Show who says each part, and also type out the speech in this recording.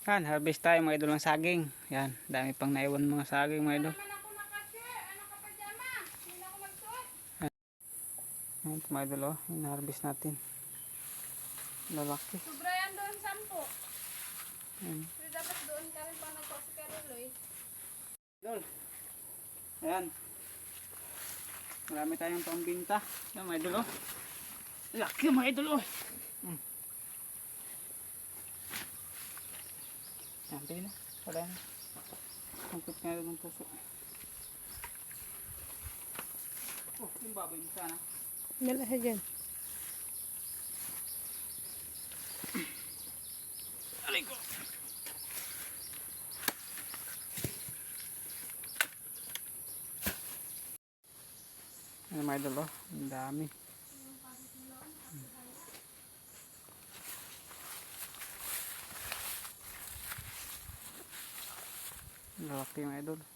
Speaker 1: Yan, harvest tayo mga idol ng saging. Yan, dami pang naiwan mga saging mga idol. Yan, mga idol oh, in-harvest natin. Lalaki.
Speaker 2: Sobra yan doon, 10.
Speaker 1: Yan.
Speaker 2: Pero dapat doon ka rin pa nagpasa kay Roloy.
Speaker 1: Idol. Ayan. Marami tayong pambinta. Yan mga idol oh. Laki mga idol oh. Yan, pili na. Wala na. Tungkot nga ng puso. Oh, yung baboy mo sana.
Speaker 2: Dala siya dyan.
Speaker 1: Alay ko. Ano mga idol oh. Ang dami. Laki mga idol.